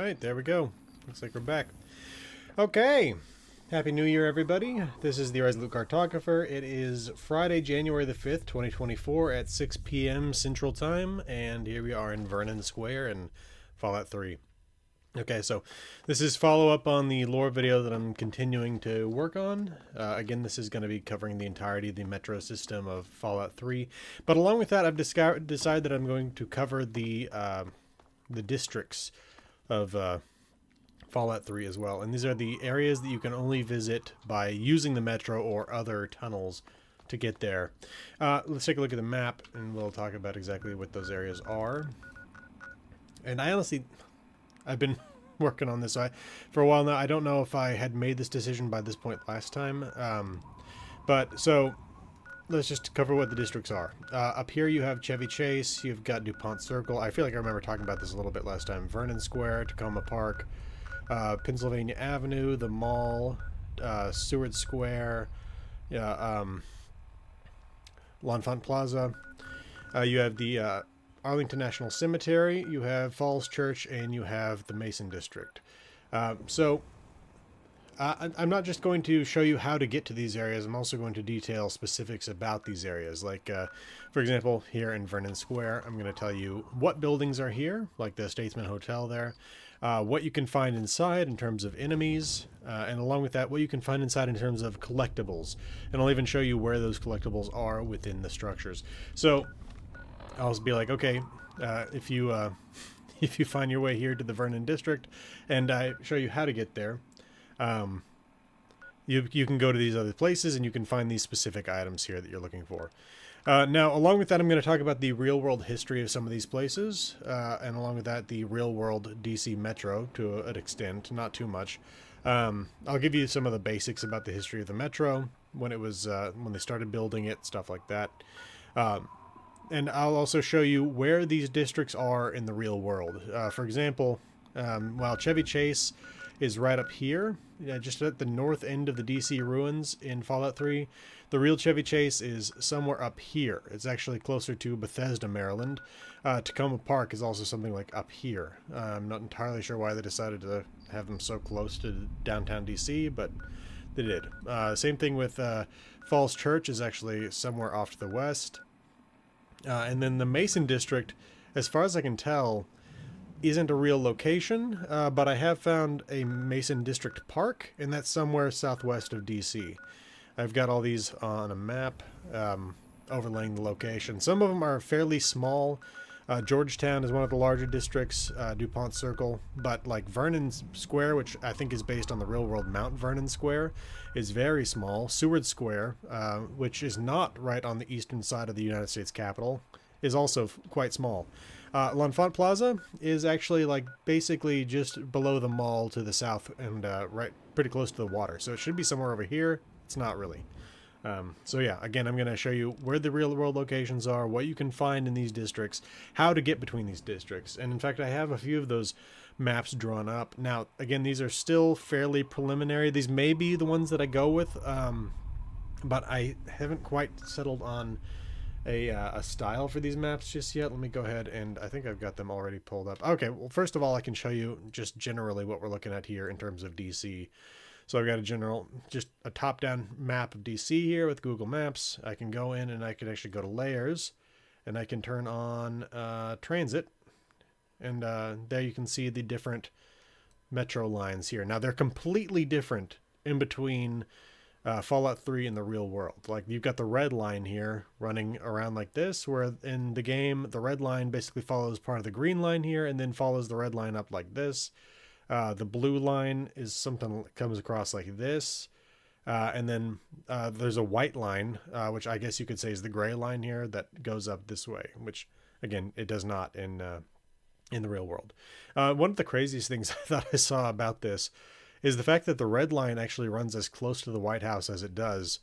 Alright, there we go. Looks like we're back. Okay. Happy New Year, everybody. This is the Resolute Cartographer. It is Friday, January the 5th, 2024 at 6 p.m. Central Time, and here we are in Vernon Square in Fallout 3. Okay, so this is follow-up on the lore video that I'm continuing to work on. Again, this is going to be covering the entirety of the metro system of Fallout 3. But along with that, I've decided that I'm going to cover the districts of Fallout 3 as well. And these are the areas that you can only visit by using the metro or other tunnels to get there. Let's take a look at the map, and we'll talk about exactly what those areas are. And I've been working on this for a while now. I don't know if I had made this decision by this point last time. So let's just cover what the districts are. Up here you have Chevy Chase, you've got DuPont Circle. I feel like I remember talking about this a little bit last time. Vernon Square, Tacoma Park, Pennsylvania Avenue, the Mall, Seward Square, L'Enfant Plaza. You have the Arlington National Cemetery, you have Falls Church, and you have the Mason District. I'm not just going to show you how to get to these areas, I'm also going to detail specifics about these areas. Like, for example, here in Vernon Square, I'm going to tell you what buildings are here, like the Statesman Hotel there, what you can find inside in terms of enemies, and along with that, what you can find inside in terms of collectibles. And I'll even show you where those collectibles are within the structures. So I'll be like, okay, if you find your way here to the Vernon District, and I show you how to get there, you can go to these other places and you can find these specific items here that you're looking for. Now, along with that, I'm going to talk about the real-world history of some of these places, and along with that, the real-world DC Metro to an extent, not too much. I'll give you some of the basics about the history of the Metro, when it was when they started building it, stuff like that. And I'll also show you where these districts are in the real world. For example, while Chevy Chase is right up here, just at the north end of the DC ruins in Fallout 3, the real Chevy Chase is somewhere up here. It's actually closer to Bethesda, Maryland. Tacoma Park is also something like up here. I'm not entirely sure why they decided to have them so close to downtown DC, but they did. Same thing with Falls Church is actually somewhere off to the west. And then the Mason District, as far as I can tell, isn't a real location, but I have found a Mason District Park, and that's somewhere southwest of DC. I've got all these on a map, overlaying the location. Some of them are fairly small. Georgetown is one of the larger districts, DuPont Circle, but like Vernon Square, which I think is based on the real-world Mount Vernon Square, is very small. Seward Square, which is not right on the eastern side of the United States Capitol, is also quite small. L'Enfant Plaza is actually like basically just below the mall to the south and right pretty close to the water, so it should be somewhere over here. It's not really. So yeah, again, I'm going to show you where the real world locations are, what you can find in these districts, how to get between these districts. And in fact, I have a few of those maps drawn up. Now, again, these are still fairly preliminary. These may be the ones that I go with, but I haven't quite settled on a style for these maps just yet. Let me go ahead, and I think I've got them already pulled up. Okay, well, first of all, I can show you just generally what we're looking at here in terms of DC. So I've got just a top-down map of DC here with Google Maps. I can go in and I can actually go to Layers, and I can turn on Transit, and there you can see the different metro lines here. Now, they're completely different in between Fallout 3 and the real world. Like, you've got the red line here running around like this, where in the game, the red line basically follows part of the green line here and then follows the red line up like this. The blue line is something that comes across like this. And then there's a white line, which I guess you could say is the gray line here that goes up this way, which, again, it does not in the real world. One of the craziest things I thought I saw about this is the fact that the red line actually runs as close to the White House as it does.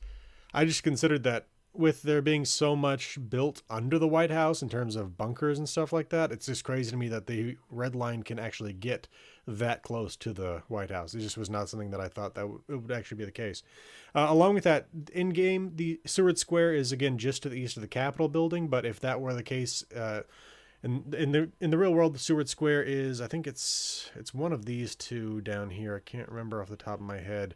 I just considered that with there being so much built under the White House in terms of bunkers and stuff like that, it's just crazy to me that the red line can actually get that close to the White House. It just was not something that I thought that it would actually be the case. Along with that, in game, the Seward Square is again just to the east of the Capitol building, but if that were the case, And in the real world, the Seward Square is, I think it's one of these two down here. I can't remember off the top of my head.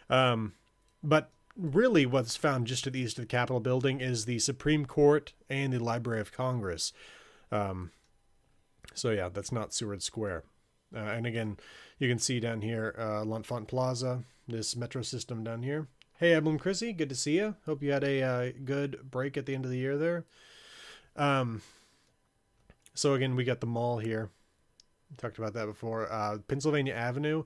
But really what's found just to the east of the Capitol building is the Supreme Court and the Library of Congress. So yeah, that's not Seward Square. And again, you can see down here, L'Enfant Plaza, this metro system down here. Hey, Evelyn Chrissy, good to see you. Hope you had a good break at the end of the year there. So again, we got the mall here. We talked about that before. Pennsylvania Avenue.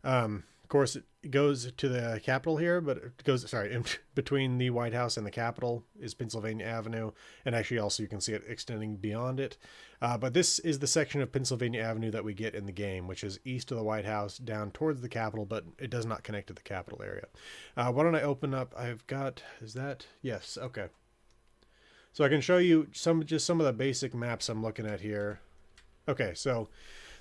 Of course, it goes to the Capitol here, but it goes, sorry, in between the White House and the Capitol is Pennsylvania Avenue. And actually also you can see it extending beyond it. But this is the section of Pennsylvania Avenue that we get in the game, which is east of the White House, down towards the Capitol, but it does not connect to the Capitol area. Why don't I open up, I've got, is that, yes, okay. So I can show you some of the basic maps I'm looking at here. Okay, so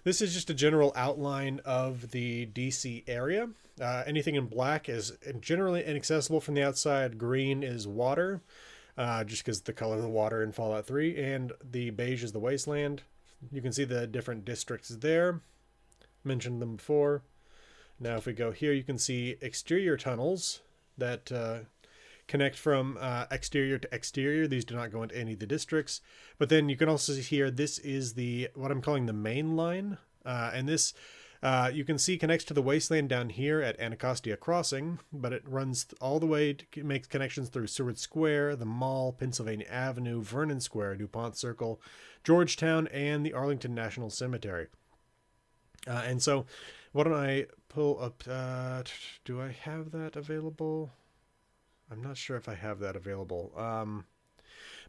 this is just a general outline of the DC area. Anything in black is generally inaccessible from the outside. Green is water, just because the color of the water in Fallout 3, and the beige is the wasteland. You can see the different districts there. Mentioned them before. Now if we go here, you can see exterior tunnels that connect from exterior to exterior. These do not go into any of the districts. But then you can also see here, this is the what I'm calling the main line. And this, you can see, connects to the wasteland down here at Anacostia Crossing, but it runs all the way to make connections through Seward Square, the Mall, Pennsylvania Avenue, Vernon Square, DuPont Circle, Georgetown, and the Arlington National Cemetery. And so why don't I pull up, do I have that available? I'm not sure if I have that available.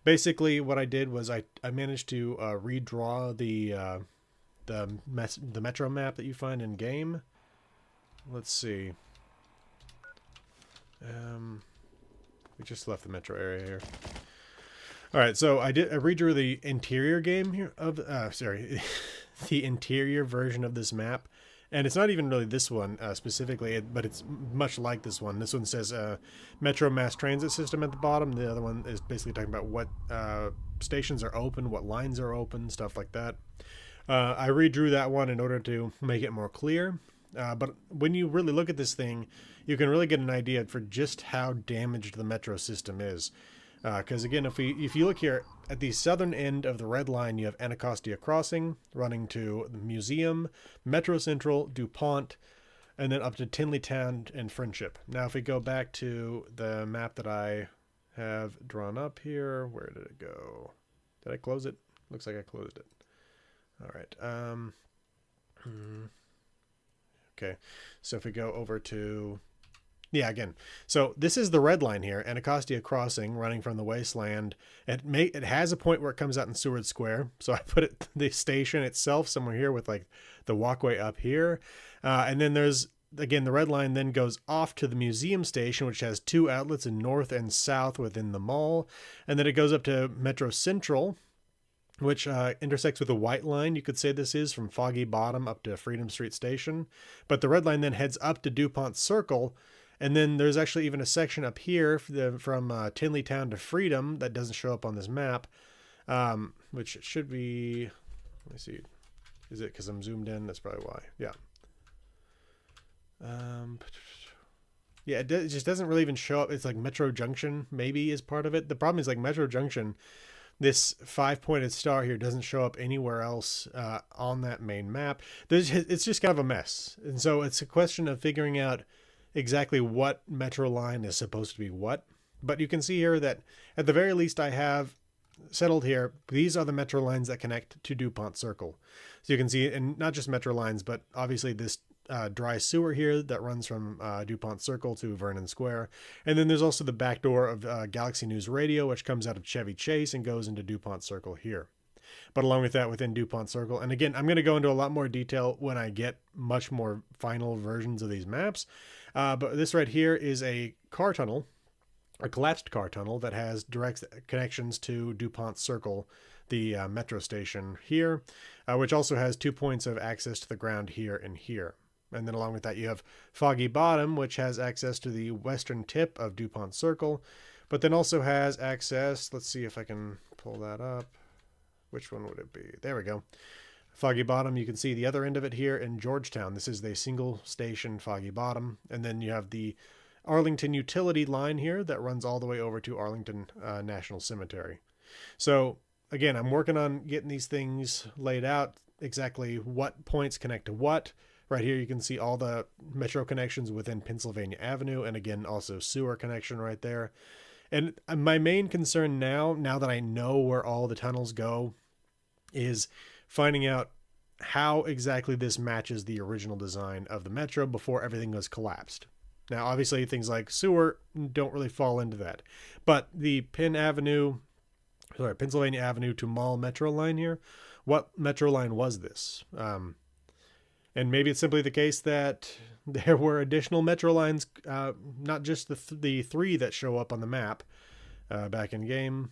Basically, what I did was I managed to redraw the metro map that you find in game. Let's see. We just left the metro area here. All right, so I redrew the interior game here of the interior version of this map. And it's not even really this one specifically, but it's much like this one. This one says Metro Mass Transit System at the bottom. The other one is basically talking about what stations are open, what lines are open, stuff like that. I redrew that one in order to make it more clear. But when you really look at this thing, you can really get an idea for just how damaged the metro system is. Because again, if you look here at the southern end of the red line, you have Anacostia Crossing running to the Museum, Metro Central, DuPont, and then up to Tinleytown and Friendship. Now, if we go back to the map that I have drawn up here, where did it go? Did I close it? Looks like I closed it. All right. Okay. So if we go over to... Yeah, again, so this is the red line here, Anacostia Crossing, running from the wasteland. It has a point where it comes out in Seward Square, so I put the station itself somewhere here with like the walkway up here. And then there's, again, the red line then goes off to the museum station, which has two outlets in north and south within the mall. And then it goes up to Metro Central, which intersects with the white line. You could say this is from Foggy Bottom up to Freedom Street Station. But the red line then heads up to DuPont Circle. And then there's actually even a section up here from Tinleytown to Freedom that doesn't show up on this map, which should be, let me see, is it because I'm zoomed in? That's probably why. Yeah. Yeah, it just doesn't really even show up. It's like Metro Junction maybe is part of it. The problem is like Metro Junction, this 5-pointed star here doesn't show up anywhere else on that main map. It's just kind of a mess. And so it's a question of figuring out exactly what metro line is supposed to be what. But you can see here that at the very least I have settled here, these are the metro lines that connect to DuPont Circle. So you can see, and not just metro lines, but obviously this dry sewer here that runs from DuPont Circle to Vernon Square. And then there's also the back door of Galaxy News Radio, which comes out of Chevy Chase and goes into DuPont Circle here. But along with that, within DuPont Circle, and again, I'm going to go into a lot more detail when I get much more final versions of these maps. But this right here is a car tunnel, a collapsed car tunnel that has direct connections to DuPont Circle, the metro station here, which also has 2 points of access to the ground here and here. And then along with that, you have Foggy Bottom, which has access to the western tip of DuPont Circle, but then also has access, let's see if I can pull that up. which one would it be? There we go. Foggy Bottom, you can see the other end of it here in Georgetown. This is the single station Foggy Bottom. And then you have the Arlington utility line here that runs all the way over to Arlington National Cemetery. So again, I'm working on getting these things laid out, exactly what points connect to what. Right here you can see all the metro connections within Pennsylvania Avenue, and again also sewer connection right there. And my main concern now that I know where all the tunnels go, is finding out how exactly this matches the original design of the metro before everything was collapsed. Now, obviously, things like sewer don't really fall into that. But the Pennsylvania Avenue to Mall Metro line here, what metro line was this? And maybe it's simply the case that there were additional metro lines, not just the three that show up on the map back in game.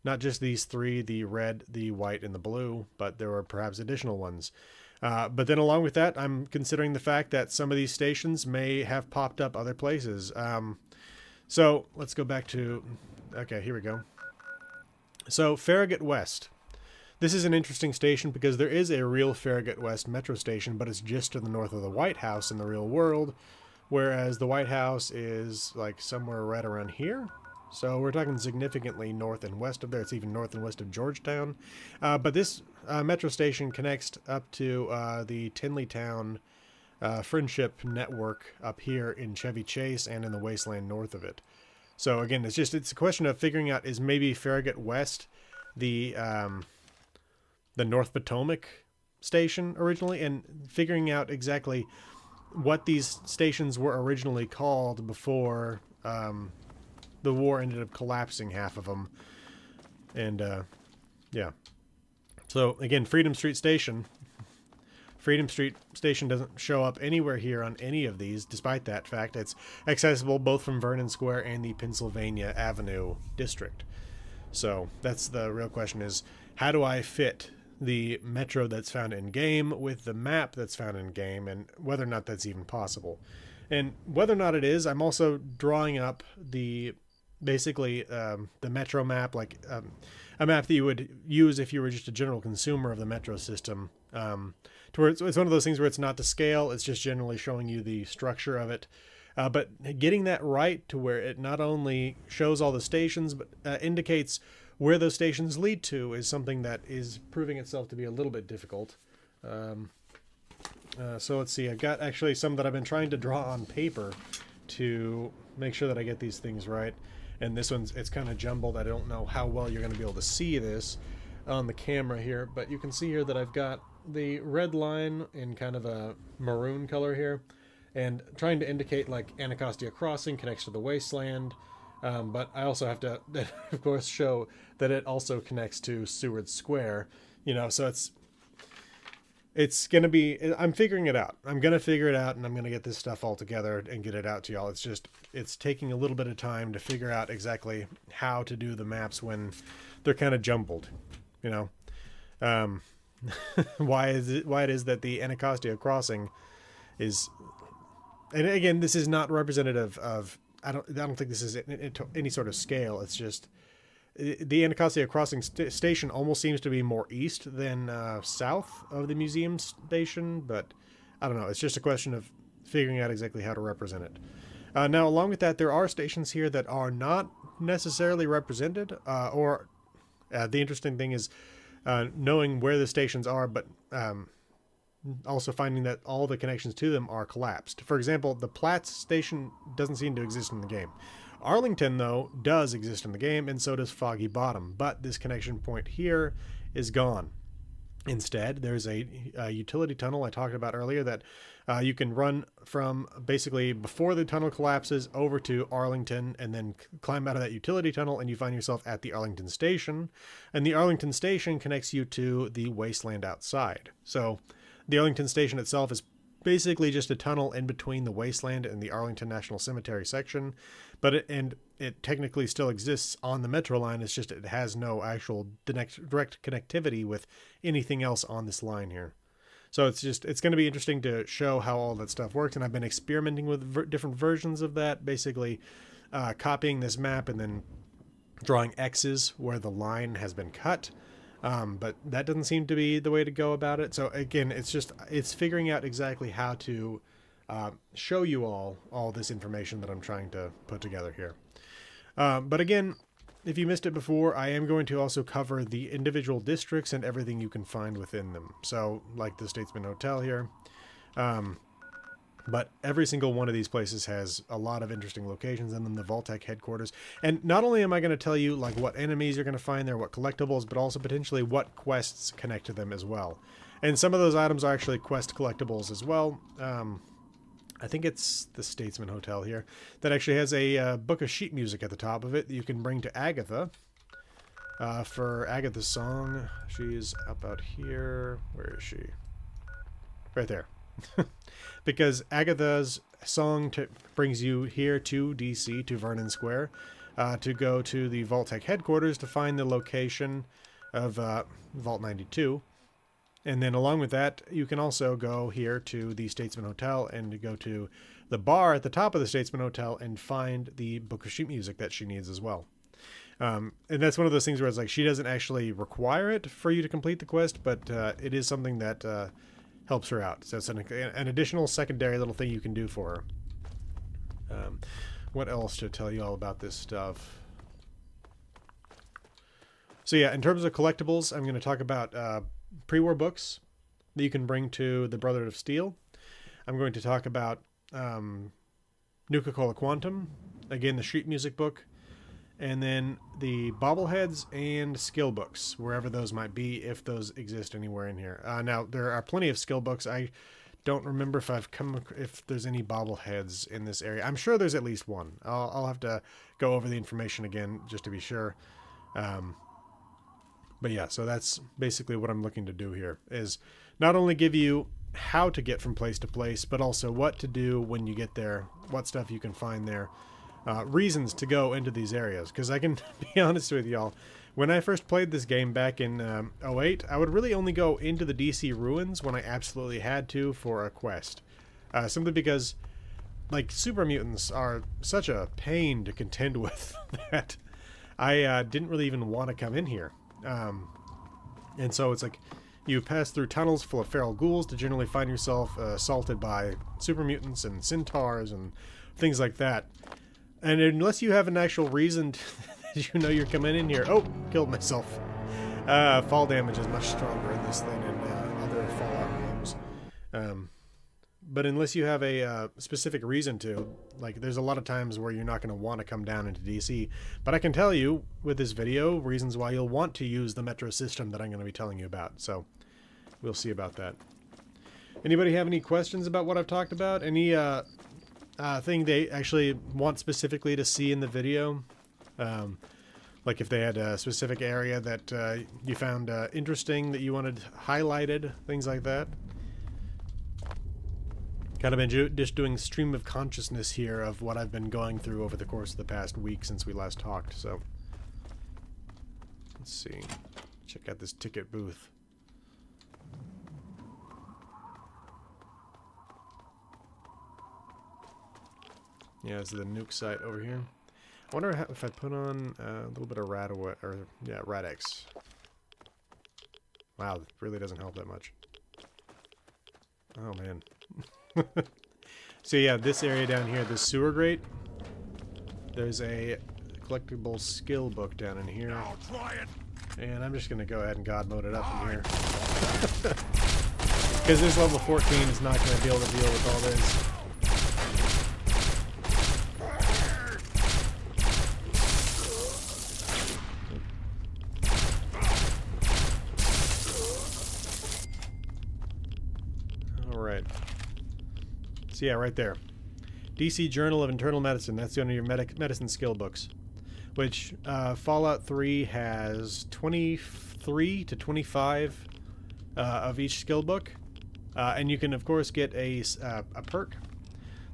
Not just these three, the red, the white, and the blue, but there were perhaps additional ones. But then along with that, I'm considering the fact that some of these stations may have popped up other places. So let's go back to... Okay, here we go. So Farragut West. This is an interesting station because there is a real Farragut West metro station, but it's just to the north of the White House in the real world, whereas the White House is like somewhere right around here. So we're talking significantly north and west of there. It's even north and west of Georgetown. But this metro station connects up to the Tinleytown Friendship Network up here in Chevy Chase and in the wasteland north of it. So again, it's a question of figuring out, is maybe Farragut West the North Potomac station originally, and figuring out exactly what these stations were originally called before the war ended up collapsing half of them. And yeah. So again, Freedom Street Station doesn't show up anywhere here on any of these. Despite that fact, it's accessible both from Vernon Square and the Pennsylvania Avenue district. So that's the real question, is how do I fit the metro that's found in game with the map that's found in game, and whether or not that's even possible. And whether or not it is, I'm also drawing up the the metro map, like a map that you would use if you were just a general consumer of the metro system, to where it's one of those things where it's not to scale, it's just generally showing you the structure of it. But getting that right to where it not only shows all the stations, but indicates where those stations lead to, is something that is proving itself to be a little bit difficult. So let's see, I've got actually some that I've been trying to draw on paper to make sure that I get these things right. And this one's, it's kind of jumbled. I don't know how well you're going to be able to see this on the camera here, but you can see here that I've got the red line in kind of a maroon color here, and trying to indicate like Anacostia Crossing connects to the wasteland. But I also have to, of course, show that it also connects to Seward Square, you know, so it's going to be, I'm figuring it out. I'm going to figure it out, and I'm going to get this stuff all together and get it out to y'all. It's taking a little bit of time to figure out exactly how to do the maps when they're kind of jumbled, you know. Why it is that the Anacostia Crossing is, and again, this is not representative of, I don't think this is any sort of scale. It's just the Anacostia Crossing station almost seems to be more east than south of the museum station, but I don't know. It's just a question of figuring out exactly how to represent it. Now, along with that, there are stations here that are not necessarily represented, or the interesting thing is knowing where the stations are, but also finding that all the connections to them are collapsed. For example, the Platts station doesn't seem to exist in the game. Arlington, though, does exist in the game, and so does Foggy Bottom, but this connection point here is gone. Instead, there's a utility tunnel I talked about earlier that you can run from basically before the tunnel collapses over to Arlington, and then climb out of that utility tunnel, and you find yourself at the Arlington Station. And the Arlington Station connects you to the wasteland outside. So the Arlington Station itself is basically just a tunnel in between the wasteland and the Arlington National Cemetery section, but it technically still exists on the metro line. It's just it has no actual direct connectivity with anything else on this line here. So it's going to be interesting to show how all that stuff works, and I've been experimenting with different versions of that, basically copying this map and then drawing X's where the line has been cut. But that doesn't seem to be the way to go about it. So again, it's figuring out exactly how to show you all this information that I'm trying to put together here. But again, if you missed it before, I am going to also cover the individual districts and everything you can find within them. So like the Statesman Hotel here. But every single one of these places has a lot of interesting locations in them, the Vault-Tec headquarters. And not only am I going to tell you like what enemies you're going to find there, what collectibles, but also potentially what quests connect to them as well. And some of those items are actually quest collectibles as well. I think it's the Statesman Hotel here that actually has a book of sheet music at the top of it that you can bring to Agatha. For Agatha's song, she's up out here. Where is she? Right there. Because Agatha's song brings you here to DC, to Vernon Square, to go to the Vault-Tec headquarters to find the location of Vault 92. And then along with that, you can also go here to the Statesman Hotel and go to the bar at the top of the Statesman Hotel and find the book of sheet music that she needs as well. And that's one of those things where it's like she doesn't actually require it for you to complete the quest, but it is something that helps her out. So it's an additional secondary little thing you can do for her. What else to tell you all about this stuff? So yeah, in terms of collectibles, I'm going to talk about pre-war books that you can bring to the Brotherhood of Steel. I'm going to talk about Nuka-Cola Quantum, again the sheet music book, and then the bobbleheads and skill books, wherever those might be, if those exist anywhere in here. Now, there are plenty of skill books. I don't remember if there's any bobbleheads in this area. I'm sure there's at least one. I'll have to go over the information again just to be sure. But yeah, so that's basically what I'm looking to do here, is not only give you how to get from place to place, but also what to do when you get there, what stuff you can find there, reasons to go into these areas. Because I can be honest with y'all, when I first played this game back in 08, I would really only go into the DC ruins when I absolutely had to for a quest. Simply because, like, super mutants are such a pain to contend with that I didn't really even want to come in here. And so it's like you pass through tunnels full of feral ghouls to generally find yourself assaulted by super mutants and centaurs and things like that. And unless you have an actual reason that you know you're coming in here... Oh, killed myself. Fall damage is much stronger in this than in other Fallout games. But unless you have a specific reason to, like, there's a lot of times where you're not going to want to come down into DC. But I can tell you, with this video, reasons why you'll want to use the Metro system that I'm going to be telling you about. So, we'll see about that. Anybody have any questions about what I've talked about? Any thing they actually want specifically to see in the video? Like if they had a specific area that you found interesting that you wanted highlighted, things like that. Kind of been just doing stream of consciousness here of what I've been going through over the course of the past week since we last talked, so... Let's see. Check out this ticket booth. Yeah, this is the nuke site over here. I wonder if I put on a little bit of Rad-X. Wow, it really doesn't help that much. Oh, man. So yeah, this area down here, this sewer grate, there's a collectible skill book down in here. And I'm just going to go ahead and God mode it up in here. Because this level 14 is not going to be able to deal with all this. So yeah, right there. DC Journal of Internal Medicine. That's one of your medicine skill books. Which Fallout 3 has 23 to 25 of each skill book. And you can, of course, get a perk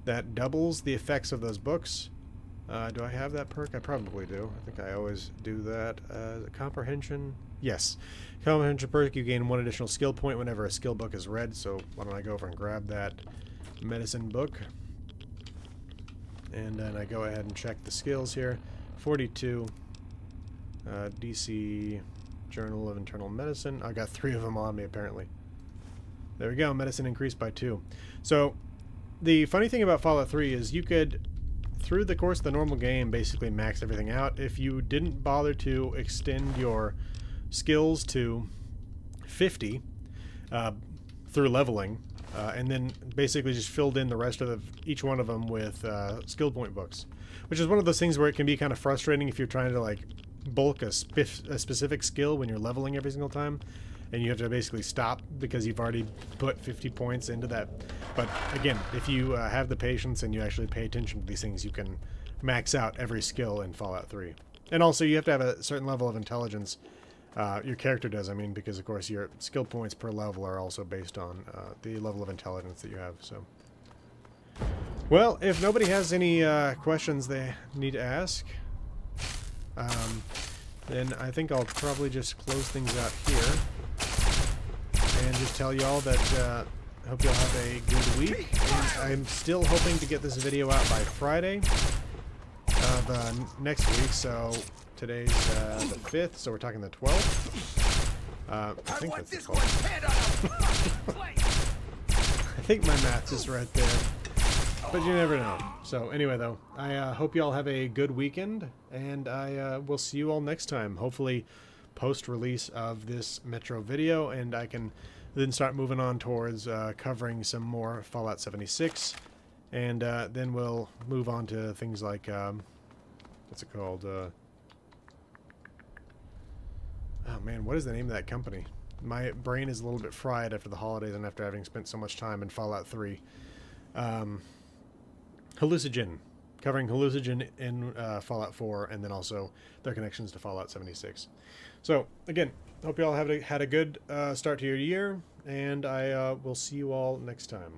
that doubles the effects of those books. Do I have that perk? I probably do. I think I always do that. Comprehension? Yes. Comprehension perk, you gain 1 additional skill point whenever a skill book is read. So why don't I go over and grab that medicine book, and then I go ahead and check the skills here. 42 DC Journal of Internal Medicine. I got 3 of them on me, apparently. There we go. Medicine increased by 2. So, the funny thing about Fallout 3 is you could, through the course of the normal game, basically max everything out. If you didn't bother to extend your skills to 50 through leveling, and then basically just filled in the rest of each one of them with skill point books, which is one of those things where it can be kind of frustrating if you're trying to like bulk a specific skill when you're leveling every single time, and you have to basically stop because you've already put 50 points into that. But again, if you have the patience and you actually pay attention to these things, you can max out every skill in Fallout 3. And also you have to have a certain level of intelligence. Your character does, I mean, because of course your skill points per level are also based on the level of intelligence that you have. So, well, if nobody has any questions they need to ask, then I think I'll probably just close things out here and just tell y'all that I hope y'all have a good week. And I'm still hoping to get this video out by Friday of next week. So today's the 5th, so we're talking the 12th. I think that's the 12th. I think my math is right there, but you never know. So anyway, though, I hope you all have a good weekend, and I will see you all next time. Hopefully post-release of this Metro video, and I can then start moving on towards covering some more Fallout 76, and then we'll move on to things like, what's it called? Oh man, what is the name of that company? My brain is a little bit fried after the holidays and after having spent so much time in Fallout 3. Hallucinogen. Covering Hallucinogen in Fallout 4, and then also their connections to Fallout 76. So, again, hope you all had a good start to your year, and I will see you all next time.